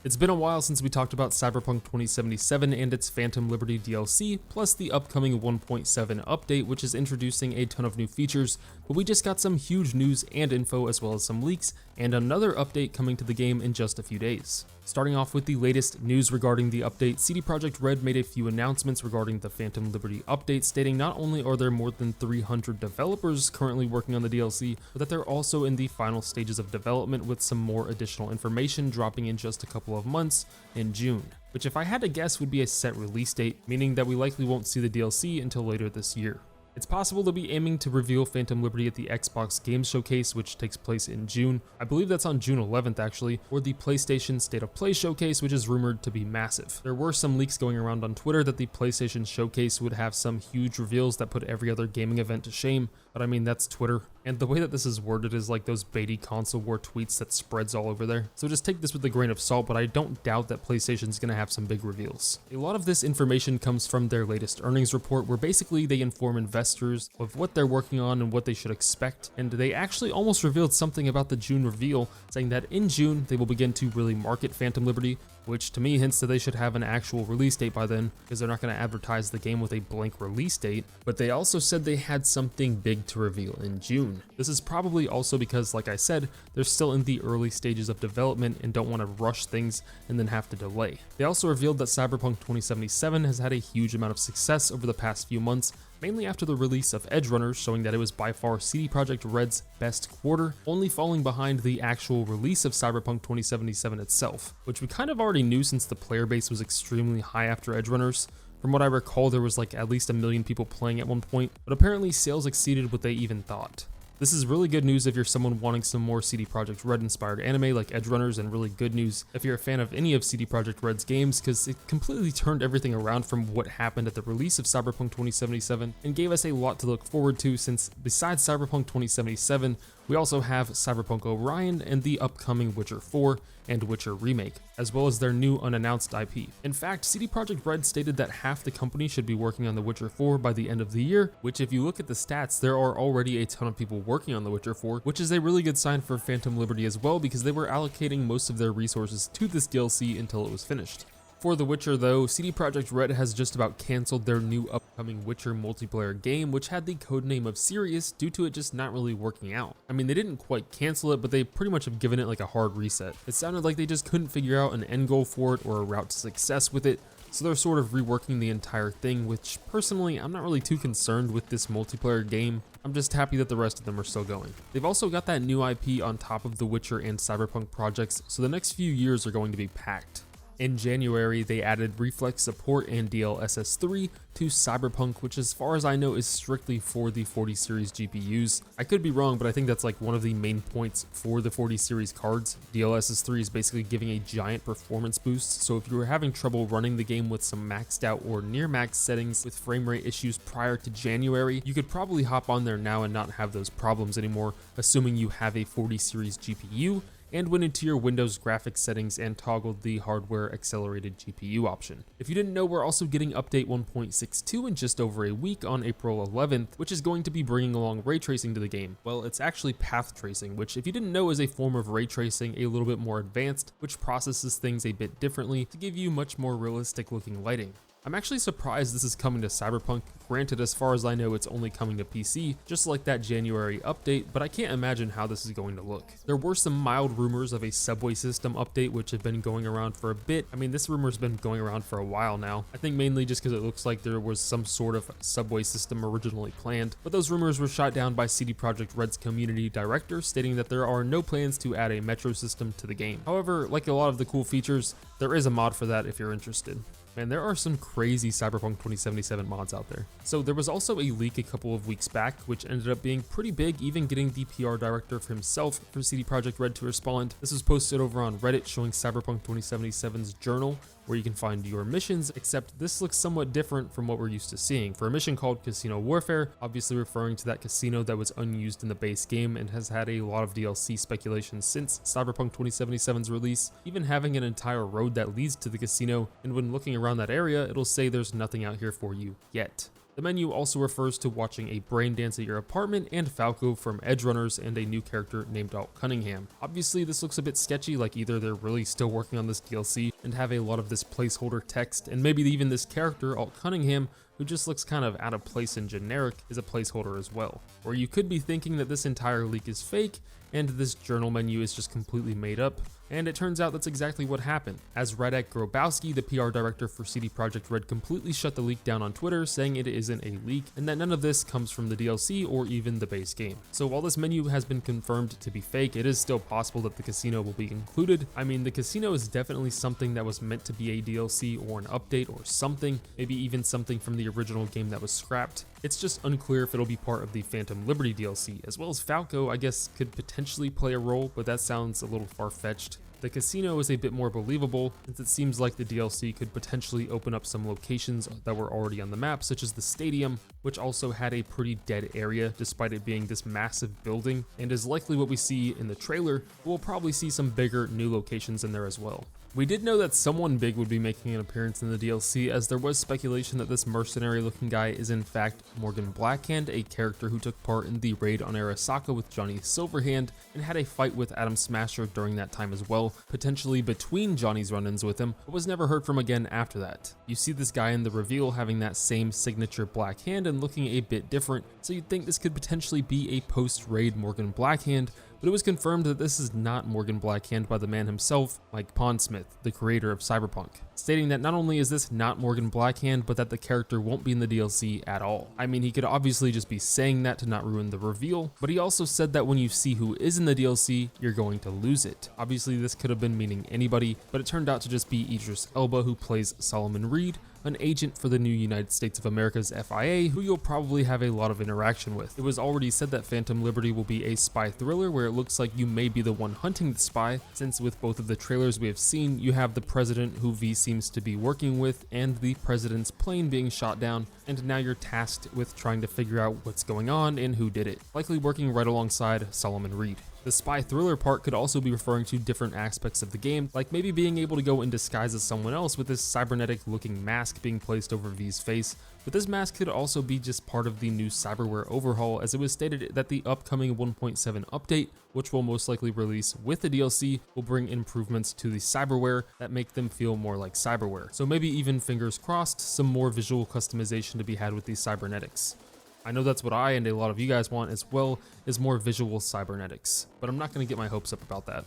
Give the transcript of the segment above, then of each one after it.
It's been a while since we talked about Cyberpunk 2077 and its Phantom Liberty DLC, plus the upcoming 1.7 update, which is introducing a ton of new features, but we just got some huge news and info as well as some leaks, and another update coming to the game in just a few days. Starting off with the latest news regarding the update, CD Projekt Red made a few announcements regarding the Phantom Liberty update, stating not only are there more than 300 developers currently working on the DLC, but that they're also in the final stages of development with some more additional information dropping in just a couple of months in June, which if I had to guess would be a set release date, meaning that we likely won't see the DLC until later this year. It's possible to be aiming to reveal Phantom Liberty at the Xbox Game Showcase, which takes place in June. I believe that's on June 11th actually, or the PlayStation State of Play Showcase, which is rumored to be massive. There were some leaks going around on Twitter that the PlayStation Showcase would have some huge reveals that put every other gaming event to shame, but I mean, that's Twitter. And the way that this is worded is like those baity console war tweets that spreads all over there. So just take this with a grain of salt, but I don't doubt that PlayStation's gonna have some big reveals. A lot of this information comes from their latest earnings report, where basically they inform investors of what they're working on and what they should expect. And they actually almost revealed something about the June reveal, saying that in June they will begin to really market Phantom Liberty, which to me hints that they should have an actual release date by then, because they're not going to advertise the game with a blank release date. But they also said they had something big to reveal in June. This is probably also because, like I said, they're still in the early stages of development and don't want to rush things and then have to delay. They also revealed that Cyberpunk 2077 has had a huge amount of success over the past few months, mainly after the release of Edgerunner, showing that it was by far CD Projekt Red's best quarter, only falling behind the actual release of Cyberpunk 2077 itself, which we kind of already knew since the player base was extremely high after Edgerunners. From what I recall, there was like at least 1 million people playing at one point, but apparently sales exceeded what they even thought. This is really good news if you're someone wanting some more CD Projekt Red inspired anime like Edgerunners, and really good news if you're a fan of any of CD Projekt Red's games, because it completely turned everything around from what happened at the release of Cyberpunk 2077 and gave us a lot to look forward to, since besides Cyberpunk 2077, we also have Cyberpunk Orion and the upcoming Witcher 4 and Witcher Remake, as well as their new unannounced IP. In fact, CD Projekt Red stated that half the company should be working on The Witcher 4 by the end of the year, which if you look at the stats, there are already a ton of people working on The Witcher 4, which is a really good sign for Phantom Liberty as well, because they were allocating most of their resources to this DLC until it was finished. For The Witcher though, CD Projekt Red has just about cancelled their new upcoming Witcher multiplayer game, which had the codename of Sirius due to it just not really working out. I mean, they didn't quite cancel it, but they pretty much have given it like a hard reset. It sounded like they just couldn't figure out an end goal for it or a route to success with it, so they're sort of reworking the entire thing, which personally, I'm not really too concerned with this multiplayer game. I'm just happy that the rest of them are still going. They've also got that new IP on top of the Witcher and Cyberpunk projects, so the next few years are going to be packed. In January, they added reflex support and DLSS3 to Cyberpunk, which as far as I know is strictly for the 40 series GPUs. I could be wrong, but I think that's like one of the main points for the 40 series cards. DLSS3 is basically giving a giant performance boost, so if you were having trouble running the game with some maxed out or near max settings with frame rate issues prior to January, you could probably hop on there now and not have those problems anymore, assuming you have a 40 series GPU and went into your Windows graphics settings and toggled the hardware accelerated GPU option. If you didn't know, we're also getting update 1.62 in just over a week on April 11th, which is going to be bringing along ray tracing to the game. Well, it's actually path tracing, which if you didn't know is a form of ray tracing a little bit more advanced, which processes things a bit differently to give you much more realistic looking lighting. I'm actually surprised this is coming to Cyberpunk. Granted, as far as I know, it's only coming to PC, just like that January update, but I can't imagine how this is going to look. There were some mild rumors of a subway system update, which have been going around for a bit. I mean, this rumor's been going around for a while now. I think mainly just because it looks like there was some sort of subway system originally planned, but those rumors were shot down by CD Projekt Red's community director, stating that there are no plans to add a metro system to the game. However, like a lot of the cool features, there is a mod for that if you're interested. Man, there are some crazy Cyberpunk 2077 mods out there. So there was also a leak a couple of weeks back, which ended up being pretty big, even getting the PR director for himself for CD Projekt Red to respond. This was posted over on Reddit showing Cyberpunk 2077's journal, where you can find your missions, except this looks somewhat different from what we're used to seeing. For a mission called Casino Warfare, obviously referring to that casino that was unused in the base game and has had a lot of DLC speculation since Cyberpunk 2077's release, even having an entire road that leads to the casino, and when looking around that area, it'll say there's nothing out here for you yet. The menu also refers to watching a brain dance at your apartment and Falco from Edgerunners and a new character named Alt Cunningham. Obviously this looks a bit sketchy, like either they're really still working on this DLC and have a lot of this placeholder text, and maybe even this character, Alt Cunningham, who just looks kind of out of place and generic, is a placeholder as well. Or you could be thinking that this entire leak is fake and this journal menu is just completely made up, and it turns out that's exactly what happened, as Radek Grobowski, the PR director for CD Projekt Red, completely shut the leak down on Twitter, saying it isn't a leak and that none of this comes from the DLC or even the base game. So while this menu has been confirmed to be fake, it is still possible that the casino will be included. I mean, the casino is definitely something that was meant to be a DLC or an update or something, maybe even something from the original game that was scrapped. It's just unclear if it'll be part of the Phantom Liberty DLC, as well as Falco, I guess, could potentially play a role, but that sounds a little far-fetched. The casino is a bit more believable, since it seems like the DLC could potentially open up some locations that were already on the map, such as the stadium, which also had a pretty dead area despite it being this massive building, and is likely what we see in the trailer. We'll probably see some bigger new locations in there as well. We did know that someone big would be making an appearance in the DLC, as there was speculation that this mercenary looking guy is in fact Morgan Blackhand, a character who took part in the raid on Arasaka with Johnny Silverhand and had a fight with Adam Smasher during that time as well, potentially between Johnny's run-ins with him, but was never heard from again after that. You see this guy in the reveal having that same signature black hand and looking a bit different, so you'd think this could potentially be a post-raid Morgan Blackhand, but it was confirmed that this is not Morgan Blackhand by the man himself, Mike Pondsmith, the creator of Cyberpunk, stating that not only is this not Morgan Blackhand, but that the character won't be in the DLC at all. I mean, he could obviously just be saying that to not ruin the reveal, but he also said that when you see who is in the DLC, you're going to lose it. Obviously, this could have been meaning anybody, but it turned out to just be Idris Elba, who plays Solomon Reed, an agent for the new United States of America's FIA, who you'll probably have a lot of interaction with. It was already said that Phantom Liberty will be a spy thriller where it looks like you may be the one hunting the spy, since with both of the trailers we have seen, you have the president who V seems to be working with and the president's plane being shot down, and now you're tasked with trying to figure out what's going on and who did it, likely working right alongside Solomon Reed. The spy thriller part could also be referring to different aspects of the game, like maybe being able to go in disguise as someone else with this cybernetic looking mask being placed over V's face, but this mask could also be just part of the new cyberware overhaul, as it was stated that the upcoming 1.7 update, which will most likely release with the DLC, will bring improvements to the cyberware that make them feel more like cyberware. So maybe even, fingers crossed, some more visual customization to be had with these cybernetics. I know that's what I and a lot of you guys want as well, is more visual cybernetics, but I'm not going to get my hopes up about that.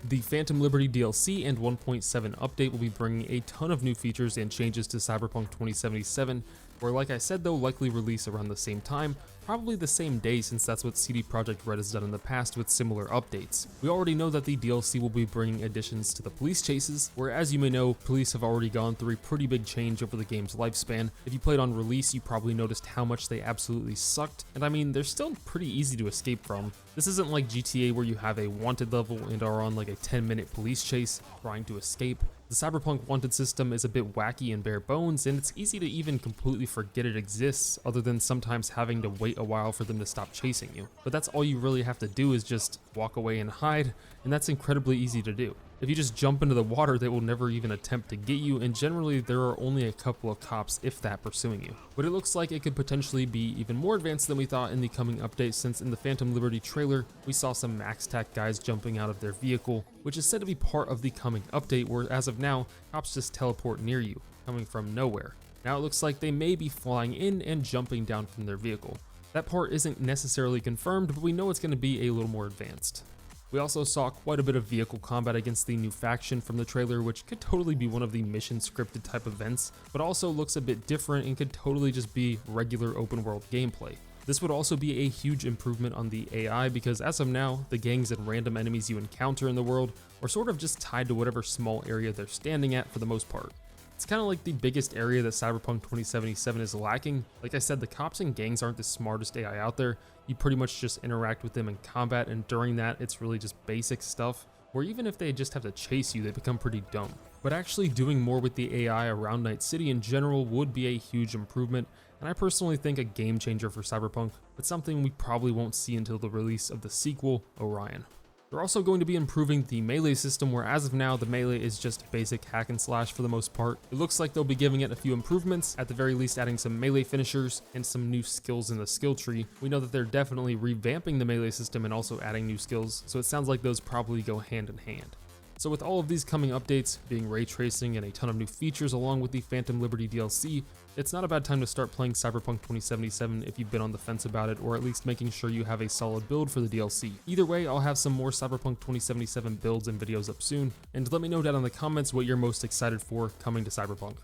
The Phantom Liberty DLC and 1.7 update will be bringing a ton of new features and changes to Cyberpunk 2077, where, like I said, they'll likely release around the same time, probably the same day, since that's what CD Projekt Red has done in the past with similar updates. We already know that the DLC will be bringing additions to the police chases, where, as you may know, police have already gone through a pretty big change over the game's lifespan. If you played on release, you probably noticed how much they absolutely sucked, and I mean, they're still pretty easy to escape from. This isn't like GTA where you have a wanted level and are on like a 10-minute police chase trying to escape. The Cyberpunk wanted system is a bit wacky and bare bones, and it's easy to even completely forget it exists, other than sometimes having to wait a while for them to stop chasing you. But that's all you really have to do, is just walk away and hide, and that's incredibly easy to do. If you just jump into the water, they will never even attempt to get you, and generally there are only a couple of cops, if that, pursuing you. But it looks like it could potentially be even more advanced than we thought in the coming update, since in the Phantom Liberty trailer, we saw some max tac guys jumping out of their vehicle, which is said to be part of the coming update, where as of now, cops just teleport near you, coming from nowhere. Now it looks like they may be flying in and jumping down from their vehicle. That part isn't necessarily confirmed, but we know it's going to be a little more advanced. We also saw quite a bit of vehicle combat against the new faction from the trailer, which could totally be one of the mission scripted type events, but also looks a bit different and could totally just be regular open world gameplay. This would also be a huge improvement on the AI, because as of now, the gangs and random enemies you encounter in the world are sort of just tied to whatever small area they're standing at for the most part. It's kind of like the biggest area that Cyberpunk 2077 is lacking. Like I said, the cops and gangs aren't the smartest AI out there. You pretty much just interact with them in combat, and during that, it's really just basic stuff, where even if they just have to chase you, they become pretty dumb. But actually doing more with the AI around Night City in general would be a huge improvement, and I personally think a game changer for Cyberpunk, but something we probably won't see until the release of the sequel, Orion. They're also going to be improving the melee system, where as of now, the melee is just basic hack and slash for the most part. It looks like they'll be giving it a few improvements, at the very least adding some melee finishers and some new skills in the skill tree. We know that they're definitely revamping the melee system and also adding new skills, so it sounds like those probably go hand in hand. So with all of these coming updates, being ray tracing and a ton of new features along with the Phantom Liberty DLC, it's not a bad time to start playing Cyberpunk 2077 if you've been on the fence about it, or at least making sure you have a solid build for the DLC. Either way, I'll have some more Cyberpunk 2077 builds and videos up soon, and let me know down in the comments what you're most excited for coming to Cyberpunk.